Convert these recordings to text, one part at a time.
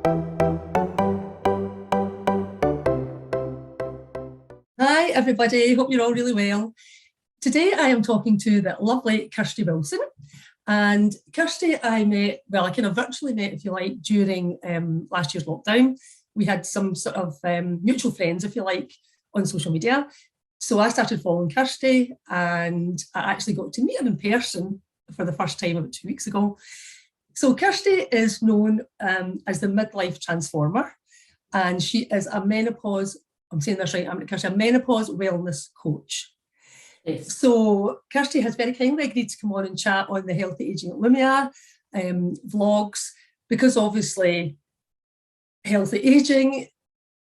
Hi, everybody. Hope you're all really well. Today, I am talking to the lovely Kirsty Wilson. And Kirsty, I met, well, I kind of virtually met, if you like, during last year's lockdown. We had some sort of mutual friends, if you like, on social media. So I started following Kirsty and I actually got to meet her in person for the first time about 2 weeks ago. So Kirsty is known as the midlife transformer, and she is a menopause, I'm saying this right, Kirsty, a menopause wellness coach. Yes. So Kirsty has very kindly agreed to come on and chat on the Healthy Aging at Lumia vlogs, because obviously healthy aging,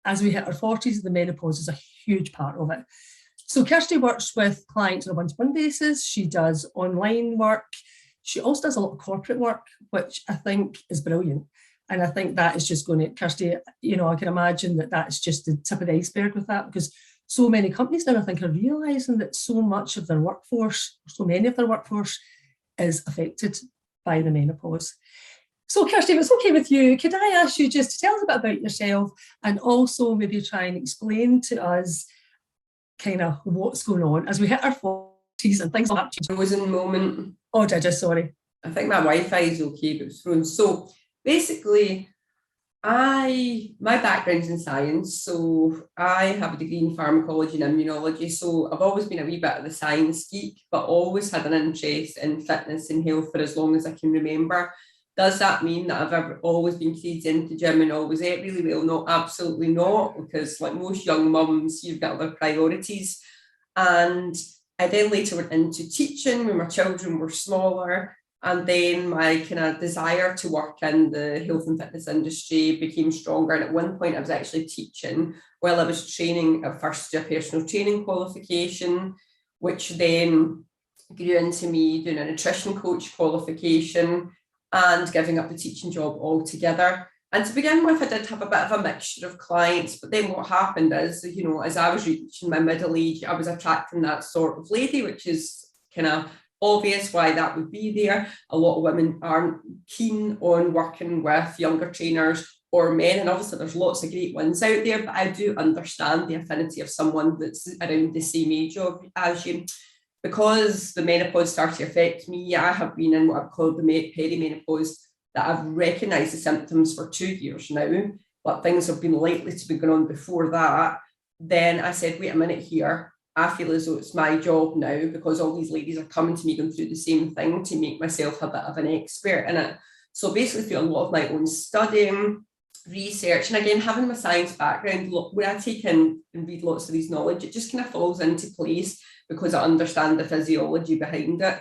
as we hit our 40s, the menopause is a huge part of it. So Kirsty works with clients on a one-to-one basis. She does online work. She also does a lot of corporate work, which I think is brilliant. And I think that is just going to, Kirsty, you know, I can imagine that that's just the tip of the iceberg with that, because so many companies now, I think, are realising that so much of their workforce, so many of their workforce is affected by the menopause. So Kirsty, if it's okay with you, could I ask you just to tell us a bit about yourself and also maybe try and explain to us kind of what's going on as we hit our 40s and things like that? I was in the moment. Oh, did I? Sorry. I think my Wi-Fi is okay, but it was thrown. So basically, my background's in science, so I have a degree in pharmacology and immunology. So I've always been a wee bit of the science geek, but always had an interest in fitness and health for as long as I can remember. Does that mean that I've always been keyed into gym and always ate really well? No, absolutely not, because like most young mums, you've got other priorities. And I then later went into teaching when my children were smaller. And then my kind of desire to work in the health and fitness industry became stronger. And at one point I was actually teaching while I was training at first a personal training qualification, which then grew into me doing a nutrition coach qualification and giving up the teaching job altogether. And to begin with, I did have a bit of a mixture of clients, but then what happened is, you know, as I was reaching my middle age, I was attracting that sort of lady, which is kind of obvious why that would be there. A lot of women aren't keen on working with younger trainers or men, and obviously there's lots of great ones out there, but I do understand the affinity of someone that's around the same age as you. Because the menopause started to affect me, I have been in what I've called the perimenopause, that I've recognised the symptoms for 2 years now, but things have been likely to be going on before that. Then I said, wait a minute here, I feel as though it's my job now, because all these ladies are coming to me going through the same thing, to make myself a bit of an expert in it. So basically through a lot of my own studying, research, and again, having my science background, where I take in and read lots of these knowledge, it just kind of falls into place because I understand the physiology behind it.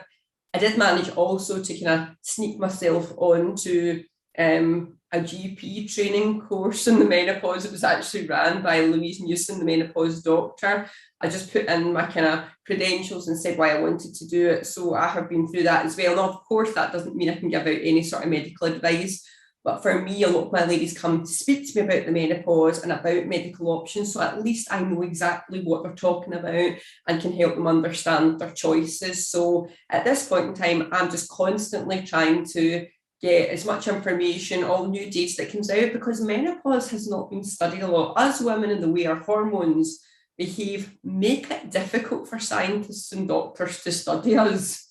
I did manage also to kind of sneak myself onto a GP training course in the menopause. It was actually ran by Louise Newson, the menopause doctor. I just put in my kind of credentials and said why I wanted to do it. So I have been through that as well. Now, of course, that doesn't mean I can give out any sort of medical advice. But for me, a lot of my ladies come to speak to me about the menopause and about medical options. So at least I know exactly what they're talking about and can help them understand their choices. So at this point in time, I'm just constantly trying to get as much information, all new data that comes out, because menopause has not been studied a lot. Us women and the way our hormones behave make it difficult for scientists and doctors to study us.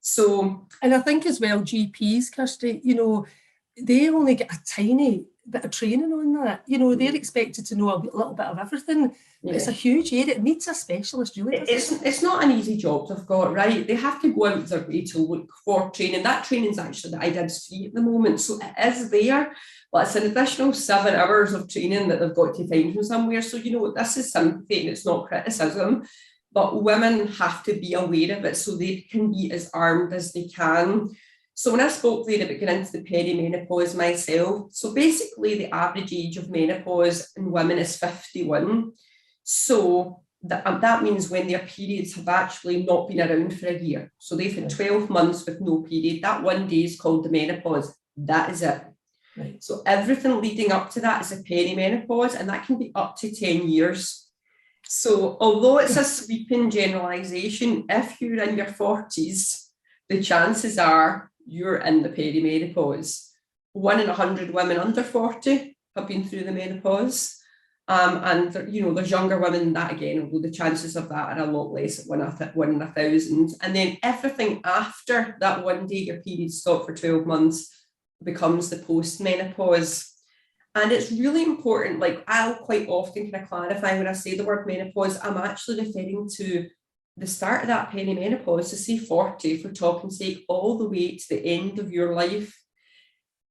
So, and I think as well, GPs, Kirsty, you know, they only get a tiny bit of training on that. You know, they're expected to know a little bit of everything. Yeah. It's a huge area. It needs a specialist, really. It's not an easy job they've got, right? They have to go out of their way to look for training. That training's actually that I did free at the moment, so it is there. But it's an additional 7 hours of training that they've got to find from somewhere. So, you know, this is sympathy and it's not criticism. But women have to be aware of it so they can be as armed as they can. So when I spoke there about getting into the perimenopause myself, so basically the average age of menopause in women is 51. So that means when their periods have actually not been around for a year. So they've had 12 months with no period. That one day is called the menopause. That is it. Right. So everything leading up to that is a perimenopause, and that can be up to 10 years. So although it's a sweeping generalisation, if you're in your 40s, the chances are you're in the perimenopause. 1 in 100 women under 40 have been through the menopause. And there's younger women than that again, although the chances of that are a lot less at 1 in 1,000. And then everything after that 1 day your period stopped for 12 months becomes the post-menopause. And it's really important, like I'll quite often kind of clarify when I say the word menopause, I'm actually referring to the start of that perimenopause, to say 40 for talking's sake, all the way to the end of your life.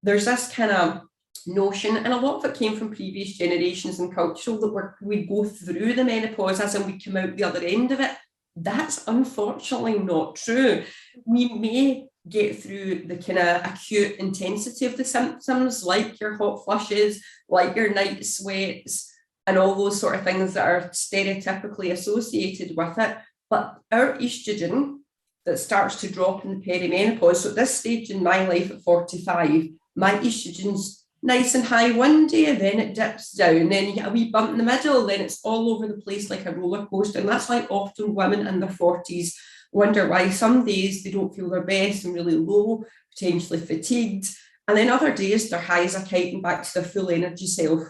There's this kind of notion, and a lot of it came from previous generations and cultural, that we go through the menopause as in we come out the other end of it. That's unfortunately not true. We may get through the kind of acute intensity of the symptoms, like your hot flushes, like your night sweats, and all those sort of things that are stereotypically associated with it. But our estrogen that starts to drop in the perimenopause, so at this stage in my life at 45, my estrogen's nice and high 1 day, then it dips down, then you get a wee bump in the middle, then it's all over the place like a roller coaster. And that's why often women in their 40s wonder why some days they don't feel their best and really low, potentially fatigued, and then other days they're high as a kite and back to their full energy self.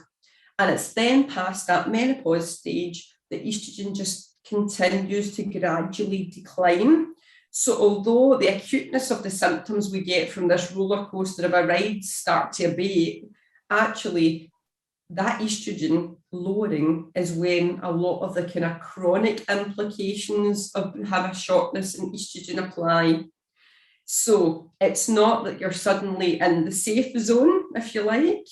And it's then past that menopause stage that estrogen just continues to gradually decline. So although the acuteness of the symptoms we get from this roller coaster of a ride start to abate, actually that estrogen lowering is when a lot of the kind of chronic implications of having a shortness in estrogen apply. So it's not that you're suddenly in the safe zone, if you like,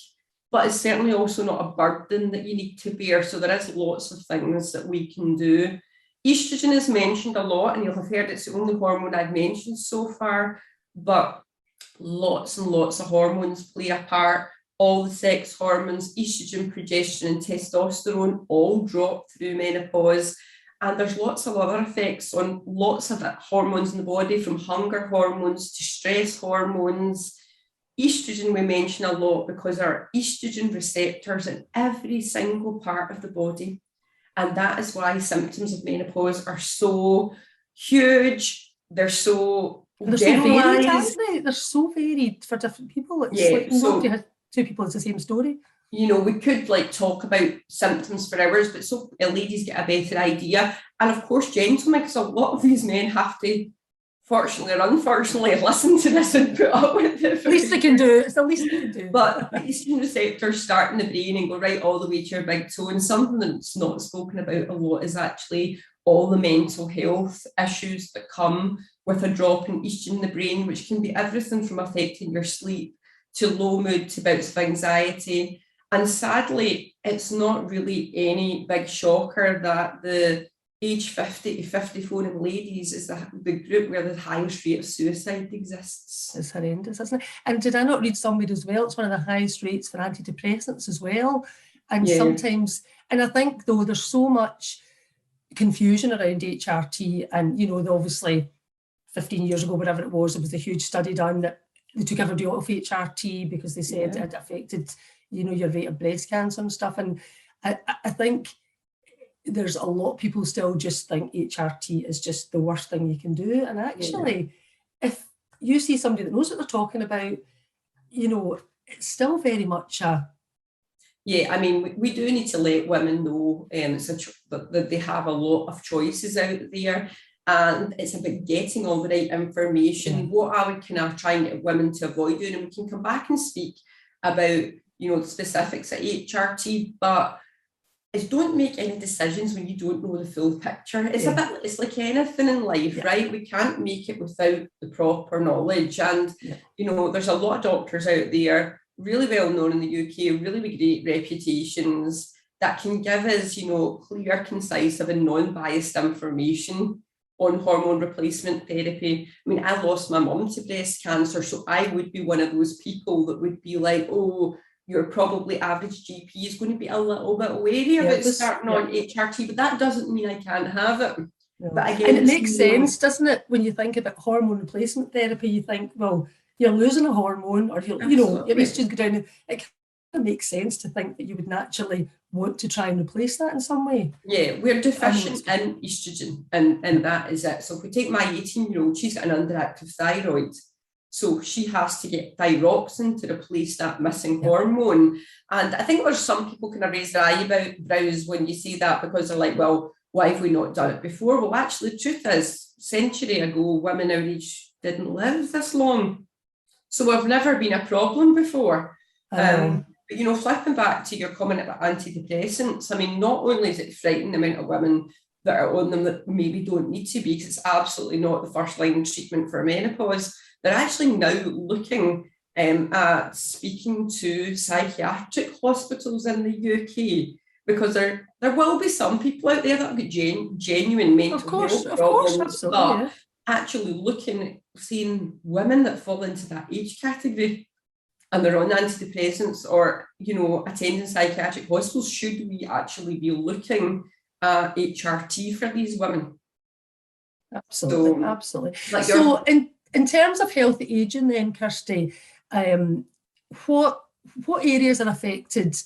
but it's certainly also not a burden that you need to bear. So there is lots of things that we can do. Estrogen is mentioned a lot, and you'll have heard it's the only hormone I've mentioned so far, but lots and lots of hormones play a part. All the sex hormones, estrogen, progesterone, and testosterone, all drop through menopause. And there's lots of other effects on lots of hormones in the body, from hunger hormones to stress hormones. Estrogen we mention a lot because there are estrogen receptors in every single part of the body. And that is why symptoms of menopause are so huge. They're so varied, aren't they? They're so varied for different people. It's like nobody has two people, it's the same story. We could talk about symptoms for hours, but so ladies get a better idea. And of course, gentlemen, because a lot of these men have to, fortunately or unfortunately, listen to this and put up with it. At least they can do it. It's the least they can do. But estrogen receptors start in the brain and go right all the way to your big toe. And something that's not spoken about a lot is actually all the mental health issues that come with a drop in estrogen in the brain, which can be everything from affecting your sleep to low mood to bouts of anxiety. And sadly, it's not really any big shocker that the age 50 to 54 in ladies is the group where the highest rate of suicide exists. It's horrendous, isn't it? And did I not read somewhere as well, it's one of the highest rates for antidepressants as well. And sometimes, and I think though there's so much confusion around HRT, and obviously 15 years ago, whatever it was, there was a huge study done that they took everybody off HRT because they said it affected, your rate of breast cancer and stuff. And I think there's a lot of people still just think HRT is just the worst thing you can do. And actually, if you see somebody that knows what they're talking about, it's still very much a... Yeah, I mean, we do need to let women know that they have a lot of choices out there, and it's about getting all the right information. What I would kind of try and get women to avoid doing, and we can come back and speak about, the specifics of HRT, but don't make any decisions when you don't know the full picture. It's like anything in life, right? We can't make it without the proper knowledge. And, there's a lot of doctors out there, really well known in the UK, really with great reputations, that can give us, clear, concise, and non-biased information on hormone replacement therapy. I mean, I lost my mum to breast cancer, so I would be one of those people that would be like, oh, your probably average GP is going to be a little bit wary about starting on HRT, but that doesn't mean I can't have it. No. But again, and it makes sense, doesn't it? When you think about hormone replacement therapy, you think, well, you're losing a hormone, or your estrogen go down. It kind of makes sense to think that you would naturally want to try and replace that in some way. Yeah, we're deficient in estrogen, and that is it. So if we take my 18-year-old, she's got an underactive thyroid. So she has to get thyroxine to replace that missing hormone. And I think there's some people kind of raise their eyebrows when you say that, because they're like, well, why have we not done it before? Well, actually, the truth is, a century ago, women our age didn't live this long. So we've never been a problem before. But, you know, flipping back to your comment about antidepressants, I mean, not only is it frightening the amount of women that are on them that maybe don't need to be, because it's absolutely not the first line treatment for menopause. They're actually now looking at speaking to psychiatric hospitals in the UK, because there will be some people out there that have got genuine mental health problems, but actually seeing women that fall into that age category and they're on antidepressants or, you know, attending psychiatric hospitals, should we actually be looking at HRT for these women? Absolutely, absolutely. Like so in terms of healthy aging then, Kirsty, what areas are affected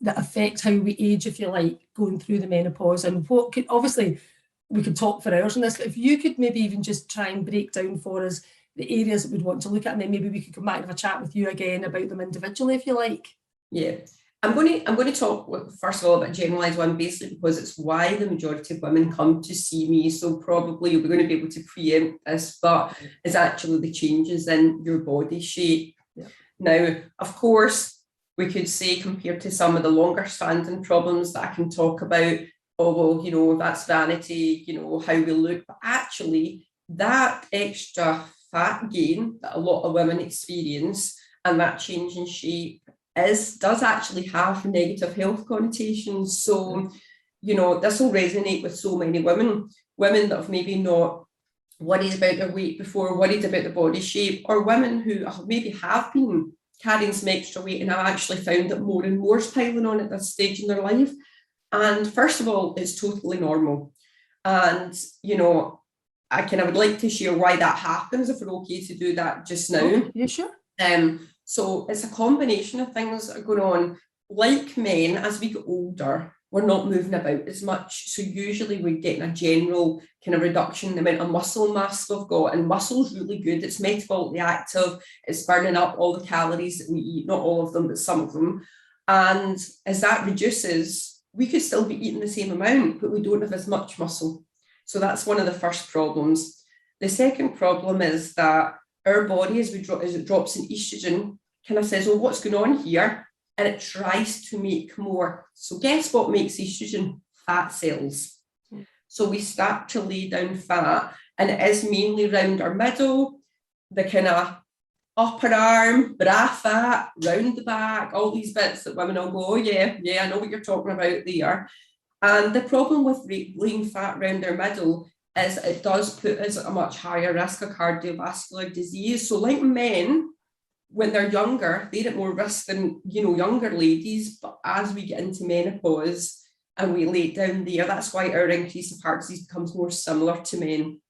that affect how we age, if you like, going through the menopause, and what could, obviously we could talk for hours on this, but if you could maybe even just try and break down for us the areas that we'd want to look at, and then maybe we could come back and have a chat with you again about them individually, if you like. Yeah, I'm going to talk first of all about generalised one, basically because it's why the majority of women come to see me. So probably you'll be going to be able to preempt this, but it's actually the changes in your body shape. Yeah. Now, of course, we could say, compared to some of the longer standing problems that I can talk about, oh, well, you know, that's vanity, you know, how we look, but actually that extra fat gain that a lot of women experience and that change in shape does actually have negative health connotations. So, you know, this will resonate with so many women that have maybe not worried about their weight before, worried about the body shape, or women who maybe have been carrying some extra weight and have actually found that more and more is piling on at this stage in their life. And first of all, it's totally normal. And, you know, I would like to share why that happens, if we're okay to do that just now. Okay, yeah, sure. So it's a combination of things that are going on. Like men, as we get older, we're not moving about as much. So usually we're getting a general kind of reduction in the amount of muscle mass we've got. And muscle's really good. It's metabolically active. It's burning up all the calories that we eat, not all of them, but some of them. And as that reduces, we could still be eating the same amount, but we don't have as much muscle. So that's one of the first problems. The second problem is that our body, as it drops in estrogen, kind of says, oh, what's going on here? And it tries to make more. So guess what makes estrogen? Fat cells. So we start to lay down fat, and it is mainly around our middle, the kind of upper arm, bra fat, round the back, all these bits that women will go, oh, yeah, I know what you're talking about there. And the problem with laying fat around our middle is it does put us at a much higher risk of cardiovascular disease. So like men, when they're younger, they're at more risk than, you know, younger ladies. But as we get into menopause and we lay it down there, that's why our increase of heart disease becomes more similar to men.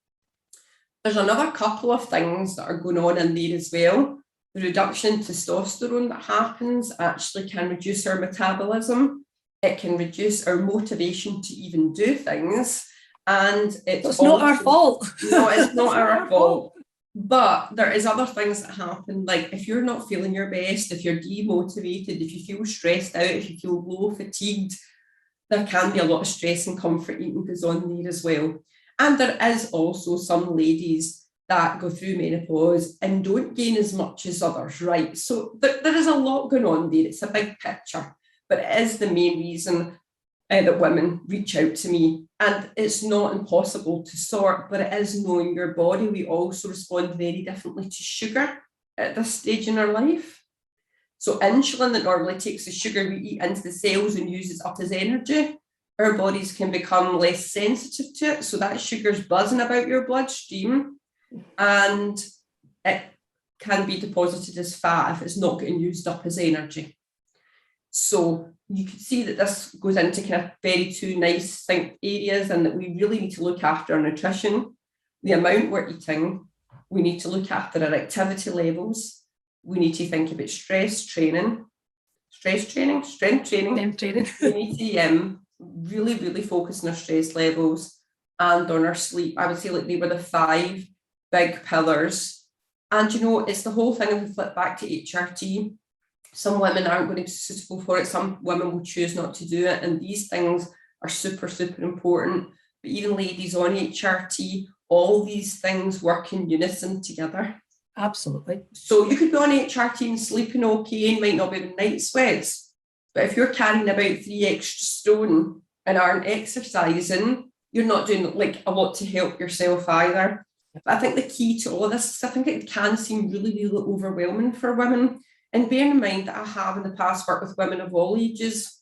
There's another couple of things that are going on in there as well. The reduction in testosterone that happens actually can reduce our metabolism. It can reduce our motivation to even do things. And it's not our fault. No, it's not our fault. But there is other things that happen, like if you're not feeling your best, if you're demotivated, if you feel stressed out, if you feel low, fatigued, there can be a lot of stress and comfort eating goes on there as well. And there is also some ladies that go through menopause and don't gain as much as others, right? So there is a lot going on there. It's a big picture, but it is the main reason that women reach out to me. And it's not impossible to sort, but it is knowing your body. We also respond very differently to sugar at this stage in our life. So insulin, that normally takes the sugar we eat into the cells and uses up as energy, our bodies can become less sensitive to it. So that sugar's buzzing about your bloodstream and it can be deposited as fat if it's not getting used up as energy. So you can see that this goes into kind of very two nice distinct areas, and that we really need to look after our nutrition, the amount we're eating. We need to look after our activity levels. We need to think about strength training. We need to really, really focus on our stress levels and on our sleep. I would say like they were the 5 big pillars And, you know, it's the whole thing if we flip back to HRT. Some women aren't going to be suitable for it. Some women will choose not to do it. And these things are super, super important. But even ladies on HRT, all these things work in unison together. Absolutely. So you could be on HRT and sleeping okay and might not be having night sweats. But if you're carrying about 3 extra stone and aren't exercising, you're not doing like a lot to help yourself either. But I think the key to all of this is I think it can seem really, really overwhelming for women. And bearing in mind that I have in the past worked with women of all ages,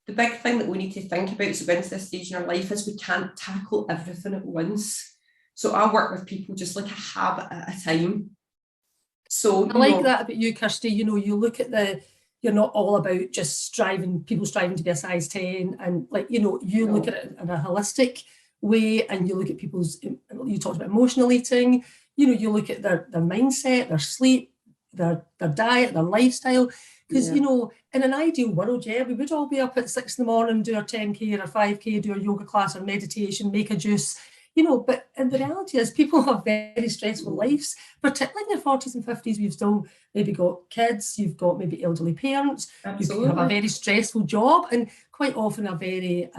the big thing that we need to think about as we get to this stage in our life is we can't tackle everything at once. So I work with people just like a habit at a time. So I like that about you, Kirsty. You know, you look at you're not all about just people striving to be a size 10, and like, you know, you look at it in a holistic way, and you look at you talked about emotional eating, you know, you look at their mindset, their sleep, their diet, their lifestyle. Because, you know, in an ideal world, we would all be up at 6 a.m, do our 10K or 5K, do our yoga class or meditation, make a juice, you know, but the reality is people have very stressful lives, particularly in their 40s and 50s. We've still maybe got kids, you've got maybe elderly parents, Absolutely. you have a very stressful job, and quite often a very,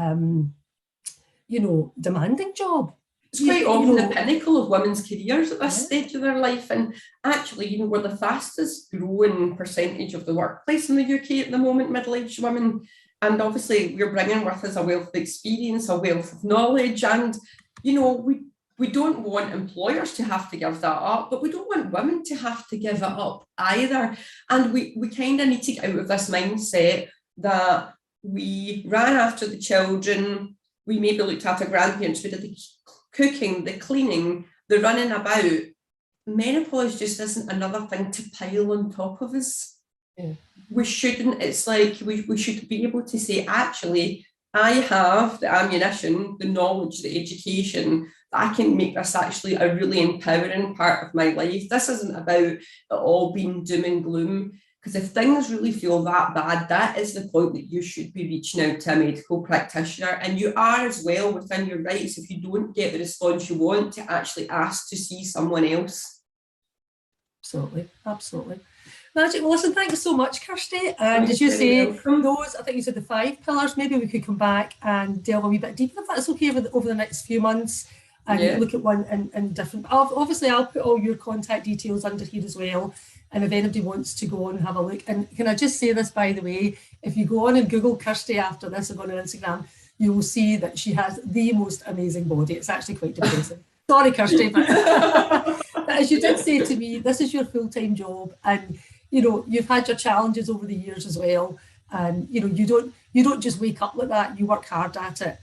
you know, demanding job. It's quite often the pinnacle of women's careers at this stage of their life. And actually, you know, we're the fastest growing percentage of the workplace in the UK at the moment, middle-aged women. And obviously we're bringing with us a wealth of experience, a wealth of knowledge. And, you know, we don't want employers to have to give that up, but we don't want women to have to give it up either. And we kind of need to get out of this mindset that we ran after the children, we maybe looked after grandparents, we did the cooking, the cleaning, the running about. Menopause just isn't another thing to pile on top of us. Yeah. We shouldn't, it's like we should be able to say, actually, I have the ammunition, the knowledge, the education, that I can make this actually a really empowering part of my life. This isn't about it all being doom and gloom. Because if things really feel that bad, that is the point that you should be reaching out to a medical practitioner. And you are as well within your rights, if you don't get the response you want, to actually ask to see someone else. Absolutely, absolutely. Magic. Well, listen, thank you so much, Kirsty. And as you say, I think you said the 5 pillars, maybe we could come back and delve a wee bit deeper, if that's okay, over the next few months, and look at one in different. Obviously, I'll put all your contact details under here as well. And if anybody wants to go on and have a look, and can I just say this, by the way, if you go on and Google Kirsty after this and go on her Instagram, you will see that she has the most amazing body. It's actually quite depressing. Sorry, Kirsty, but as you did say to me, this is your full-time job, and you know you've had your challenges over the years as well, and you know you don't just wake up like that. You work hard at it.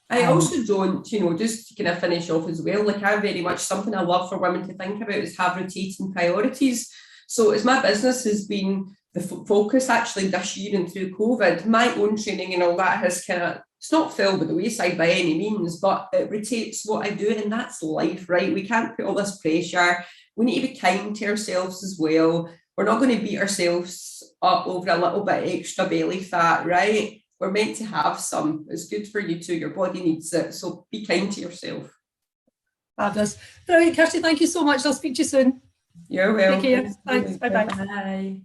I also don't, you know, just to kind of finish off as well, like I very much, something I love for women to think about is have rotating priorities. So as my business has been the focus actually this year and through COVID, my own training and all that has kind of, it's not fell by the wayside by any means, but it rotates what I do, and that's life, right? We can't put all this pressure. We need to be kind to ourselves as well. We're not going to beat ourselves up over a little bit extra belly fat, right? We're meant to have some. It's good for you too. Your body needs it. So be kind to yourself. Fabulous. Brilliant, Kirsty. Thank you so much. I'll speak to you soon. You're welcome. Take care. Thanks. Bye-bye. Bye.